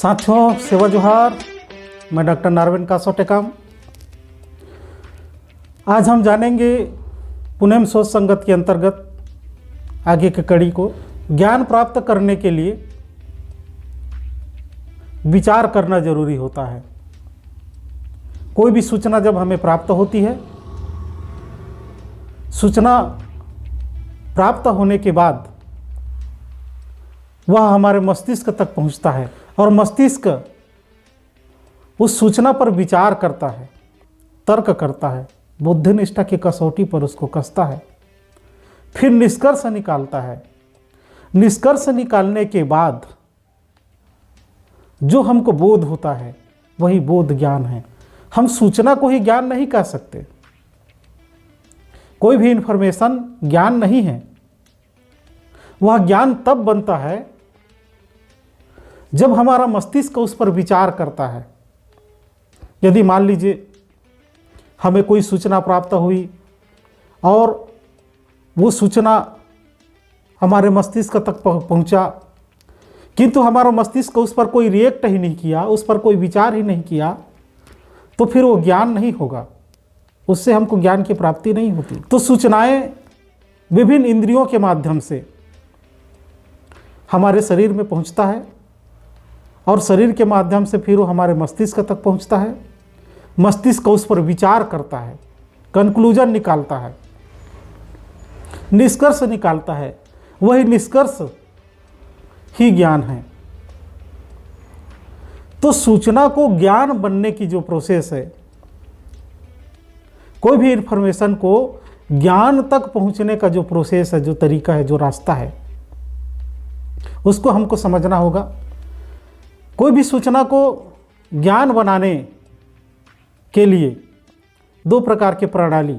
साथियों, सेवा जोहार। मैं डॉक्टर नारविन कासोटेकाम। आज हम जानेंगे पुनेम सोच संगत के अंतर्गत आगे की कड़ी को। ज्ञान प्राप्त करने के लिए विचार करना जरूरी होता है। कोई भी सूचना जब हमें प्राप्त होती है, सूचना प्राप्त होने के बाद वह हमारे मस्तिष्क तक पहुंचता है और मस्तिष्क उस सूचना पर विचार करता है, तर्क करता है, बुद्धिनिष्ठा की कसौटी पर उसको कसता है, फिर निष्कर्ष निकालता है। निष्कर्ष निकालने के बाद जो हमको बोध होता है वही बोध ज्ञान है। हम सूचना को ही ज्ञान नहीं कह सकते। कोई भी इंफॉर्मेशन ज्ञान नहीं है। वह ज्ञान तब बनता है जब हमारा मस्तिष्क उस पर विचार करता है। यदि मान लीजिए हमें कोई सूचना प्राप्त हुई और वो सूचना हमारे मस्तिष्क तक पहुंचा, किंतु हमारा मस्तिष्क उस पर कोई रिएक्ट ही नहीं किया, उस पर कोई विचार ही नहीं किया, तो फिर वो ज्ञान नहीं होगा। उससे हमको ज्ञान की प्राप्ति नहीं होती। तो सूचनाएं विभिन्न इंद्रियों के माध्यम से हमारे शरीर में पहुंचता है और शरीर के माध्यम से फिर वो हमारे मस्तिष्क तक पहुंचता है। मस्तिष्क उस पर विचार करता है, कंक्लूजन निकालता है, निष्कर्ष निकालता है। वही निष्कर्ष ही ज्ञान है। तो सूचना को ज्ञान बनने की जो प्रोसेस है, कोई भी इंफॉर्मेशन को ज्ञान तक पहुंचने का जो प्रोसेस है, जो तरीका है, जो रास्ता है, उसको हमको समझना होगा। कोई भी सूचना को ज्ञान बनाने के लिए दो प्रकार की प्रणाली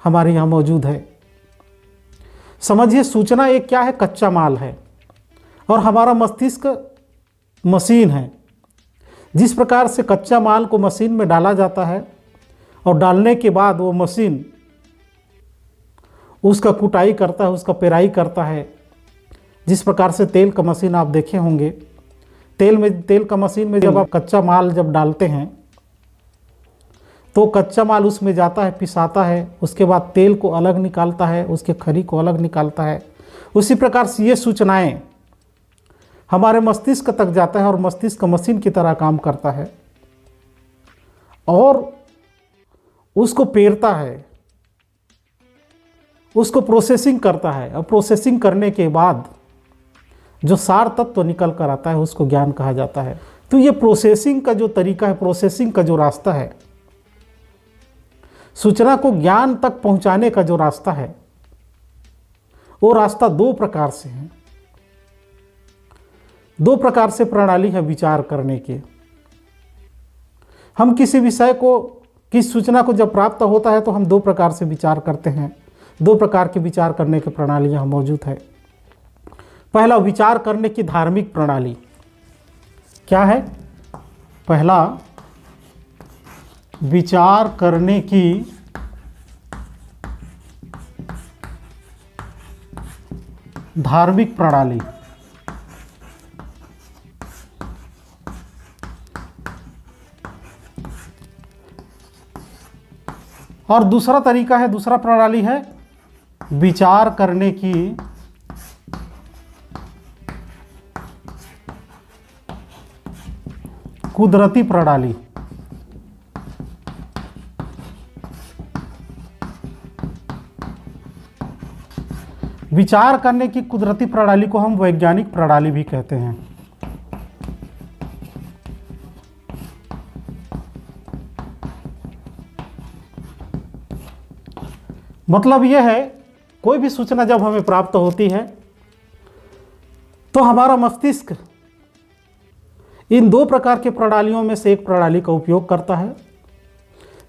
हमारे यहाँ मौजूद है। समझिए, सूचना एक क्या है? कच्चा माल है और हमारा मस्तिष्क मशीन है। जिस प्रकार से कच्चा माल को मशीन में डाला जाता है और डालने के बाद वो मशीन उसका कुटाई करता है, उसका पेराई करता है। जिस प्रकार से तेल का मशीन आप देखे होंगे, तेल का मशीन में जब आप कच्चा माल जब डालते हैं तो कच्चा माल उसमें जाता है, पिसाता है, उसके बाद तेल को अलग निकालता है, उसके खरी को अलग निकालता है। उसी प्रकार से ये सूचनाएं हमारे मस्तिष्क तक जाता है और मस्तिष्क मशीन की तरह काम करता है और उसको पेरता है, उसको प्रोसेसिंग करता है। और प्रोसेसिंग करने के बाद जो सार तत्व निकल कर आता है उसको ज्ञान कहा जाता है। तो ये प्रोसेसिंग का जो तरीका है, प्रोसेसिंग का जो रास्ता है, सूचना को ज्ञान तक पहुंचाने का जो रास्ता है, वो रास्ता दो प्रकार से है। दो प्रकार से प्रणाली है विचार करने की। हम किसी विषय को, किस सूचना को जब प्राप्त होता है तो हम दो प्रकार से विचार करते हैं। दो प्रकार के विचार करने की प्रणाली यहाँ मौजूद है। पहला, विचार करने की धार्मिक प्रणाली क्या है? पहला, विचार करने की धार्मिक प्रणाली। और दूसरा तरीका है, दूसरा प्रणाली है विचार करने की कुदरती प्रणाली। विचार करने की कुदरती प्रणाली को हम वैज्ञानिक प्रणाली भी कहते हैं। मतलब यह है, कोई भी सूचना जब हमें प्राप्त होती है तो हमारा मस्तिष्क इन दो प्रकार के प्रणालियों में से एक प्रणाली का उपयोग करता है।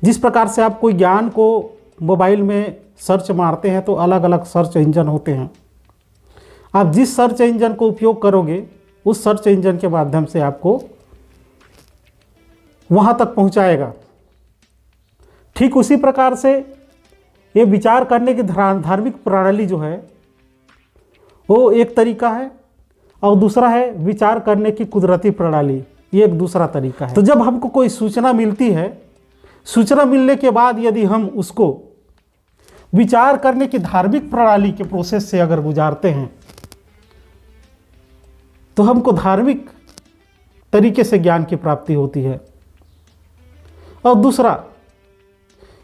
जिस प्रकार से आप कोई ज्ञान को मोबाइल में सर्च मारते हैं तो अलग अलग सर्च इंजन होते हैं। आप जिस सर्च इंजन को उपयोग करोगे उस सर्च इंजन के माध्यम से आपको वहाँ तक पहुँचाएगा। ठीक उसी प्रकार से ये विचार करने की धार्मिक प्रणाली जो है वो एक तरीका है। और दूसरा है विचार करने की कुदरती प्रणाली, ये एक दूसरा तरीका है। तो जब हमको कोई सूचना मिलती है, सूचना मिलने के बाद यदि हम उसको विचार करने की धार्मिक प्रणाली के प्रोसेस से अगर गुजारते हैं तो हमको धार्मिक तरीके से ज्ञान की प्राप्ति होती है। और दूसरा,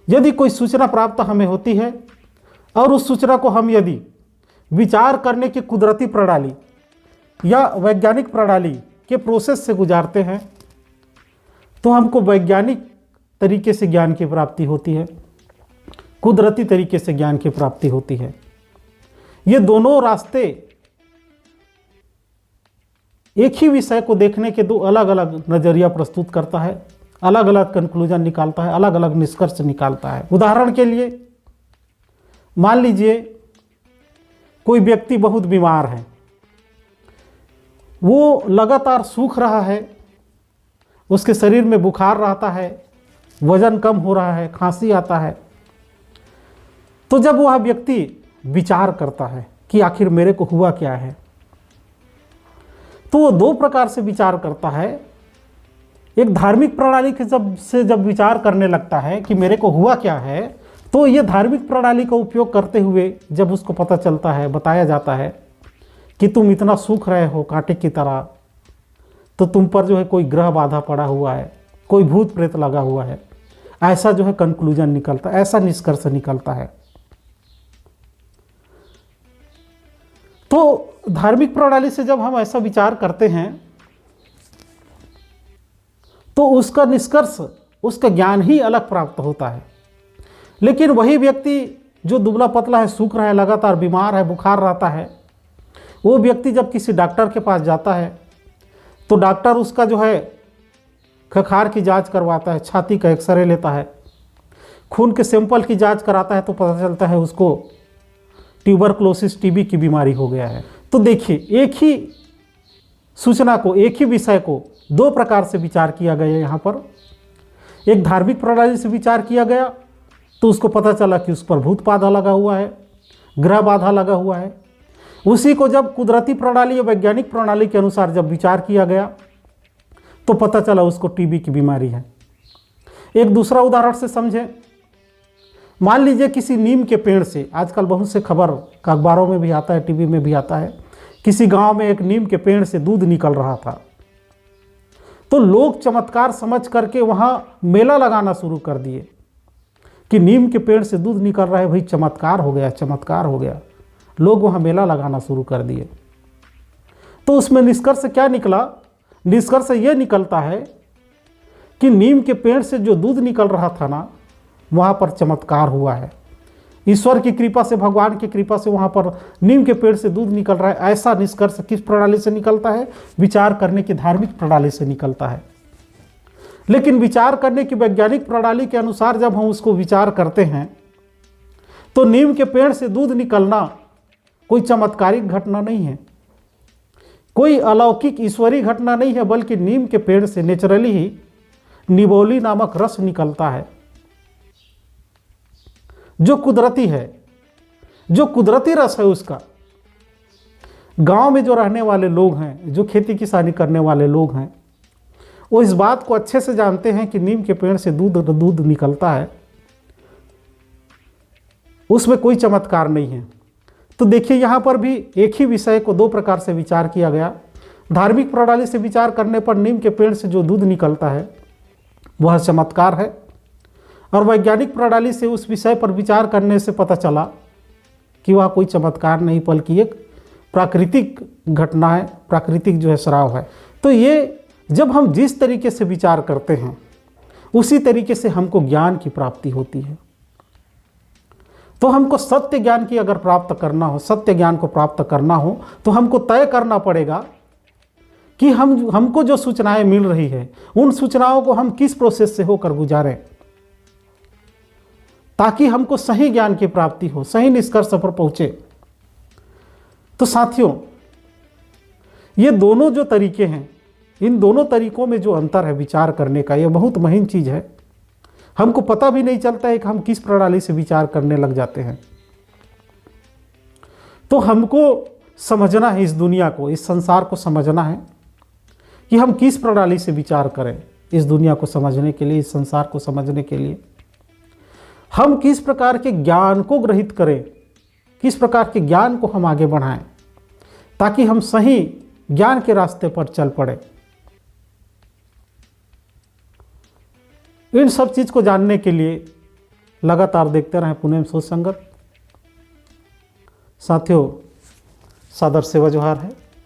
यदि कोई सूचना प्राप्त हमें होती है और उस सूचना को हम यदि विचार करने की कुदरती प्रणाली या वैज्ञानिक प्रणाली के प्रोसेस से गुजारते हैं तो हमको वैज्ञानिक तरीके से ज्ञान की प्राप्ति होती है, कुदरती तरीके से ज्ञान की प्राप्ति होती है। ये दोनों रास्ते एक ही विषय को देखने के दो अलग अलग नज़रिया प्रस्तुत करता है, अलग अलग कंक्लूजन निकालता है, अलग अलग निष्कर्ष निकालता है। उदाहरण के लिए मान लीजिए कोई व्यक्ति बहुत बीमार है, वो लगातार सूख रहा है, उसके शरीर में बुखार रहता है, वजन कम हो रहा है, खांसी आता है। तो जब वह व्यक्ति विचार करता है कि आखिर मेरे को हुआ क्या है, तो वो दो प्रकार से विचार करता है। एक धार्मिक प्रणाली के जब विचार करने लगता है कि मेरे को हुआ क्या है, तो ये धार्मिक प्रणाली का उपयोग करते हुए जब उसको पता चलता है, बताया जाता है कि तुम इतना सूख रहे हो कांटे की तरह, तो तुम पर जो है कोई ग्रह बाधा पड़ा हुआ है, कोई भूत प्रेत लगा हुआ है, ऐसा जो है कंक्लूजन निकलता है, ऐसा निष्कर्ष निकलता है। तो धार्मिक प्रणाली से जब हम ऐसा विचार करते हैं तो उसका निष्कर्ष, उसका ज्ञान ही अलग प्राप्त होता है। लेकिन वही व्यक्ति जो दुबला पतला है, सूख रहा है, लगातार बीमार है, बुखार रहता है, वो व्यक्ति जब किसी डॉक्टर के पास जाता है तो डॉक्टर उसका जो है खखार की जांच करवाता है, छाती का एक्सरे लेता है, खून के सैंपल की जांच कराता है, तो पता चलता है उसको ट्यूबरक्लोसिस, टीबी की बीमारी हो गया है। तो देखिए, एक ही सूचना को, एक ही विषय को दो प्रकार से विचार किया गया है। यहाँ पर एक धार्मिक प्रणाली से विचार किया गया तो उसको पता चला कि उस पर भूत बाधा लगा हुआ है, ग्रह बाधा लगा हुआ है। उसी को जब कुदरती प्रणाली या वैज्ञानिक प्रणाली के अनुसार जब विचार किया गया तो पता चला उसको टीबी की बीमारी है। एक दूसरा उदाहरण से समझें, मान लीजिए किसी नीम के पेड़ से, आजकल बहुत से खबर अखबारों में भी आता है, टीवी में भी आता है, किसी गांव में एक नीम के पेड़ से दूध निकल रहा था। तो लोग चमत्कार समझ करके वहां मेला लगाना शुरू कर दिए कि नीम के पेड़ से दूध निकल रहा है, भाई चमत्कार हो गया, चमत्कार हो गया। लोग वहां मेला लगाना शुरू कर दिए। तो उसमें निष्कर्ष क्या निकला? निष्कर्ष ये निकलता है कि नीम के पेड़ से जो दूध निकल रहा था ना, वहाँ पर चमत्कार हुआ है। ईश्वर की कृपा से, भगवान की कृपा से वहाँ पर नीम के पेड़ से दूध निकल रहा है। ऐसा निष्कर्ष किस प्रणाली से निकलता है? विचार करने की धार्मिक प्रणाली से निकलता है। लेकिन विचार करने की वैज्ञानिक प्रणाली के अनुसार जब हम उसको विचार करते हैं तो नीम के पेड़ से दूध निकलना कोई चमत्कारिक घटना नहीं है, कोई अलौकिक ईश्वरीय घटना नहीं है, बल्कि नीम के पेड़ से नेचुरली ही निबोली नामक रस निकलता है, जो कुदरती है, जो कुदरती रस है उसका। गांव में जो रहने वाले लोग हैं, जो खेती किसानी करने वाले लोग हैं, वो इस बात को अच्छे से जानते हैं कि नीम के पेड़ से दूध निकलता है, उसमें कोई चमत्कार नहीं है। तो देखिए, यहाँ पर भी एक ही विषय को दो प्रकार से विचार किया गया। धार्मिक प्रणाली से विचार करने पर नीम के पेड़ से जो दूध निकलता है वह चमत्कार है, और वैज्ञानिक प्रणाली से उस विषय पर विचार करने से पता चला कि वह कोई चमत्कार नहीं, बल्कि एक प्राकृतिक घटना है, प्राकृतिक जो है स्राव है। तो ये जब हम जिस तरीके से विचार करते हैं उसी तरीके से हमको ज्ञान की प्राप्ति होती है। तो हमको सत्य ज्ञान की अगर प्राप्त करना हो, सत्य ज्ञान को प्राप्त करना हो, तो हमको तय करना पड़ेगा कि हमको जो सूचनाएं मिल रही है उन सूचनाओं को हम किस प्रोसेस से होकर गुजारें, ताकि हमको सही ज्ञान की प्राप्ति हो, सही निष्कर्ष पर पहुंचे। तो साथियों, ये दोनों जो तरीके हैं, इन दोनों तरीकों में जो अंतर है विचार करने का, ये बहुत महीन चीज है। हमको पता भी नहीं चलता है कि हम किस प्रणाली से विचार करने लग जाते हैं। तो हमको समझना है, इस दुनिया को, इस संसार को समझना है कि हम किस प्रणाली से विचार करें। इस दुनिया को समझने के लिए, इस संसार को समझने के लिए हम किस प्रकार के ज्ञान को ग्रहित करें, किस प्रकार के ज्ञान को हम आगे बढ़ाएं, ताकि हम सही ज्ञान के रास्ते पर चल पड़े। इन सब चीज़ को जानने के लिए लगातार देखते रहें पुणे में सोच संगत। साथियों, सादर सेवा जोहार है।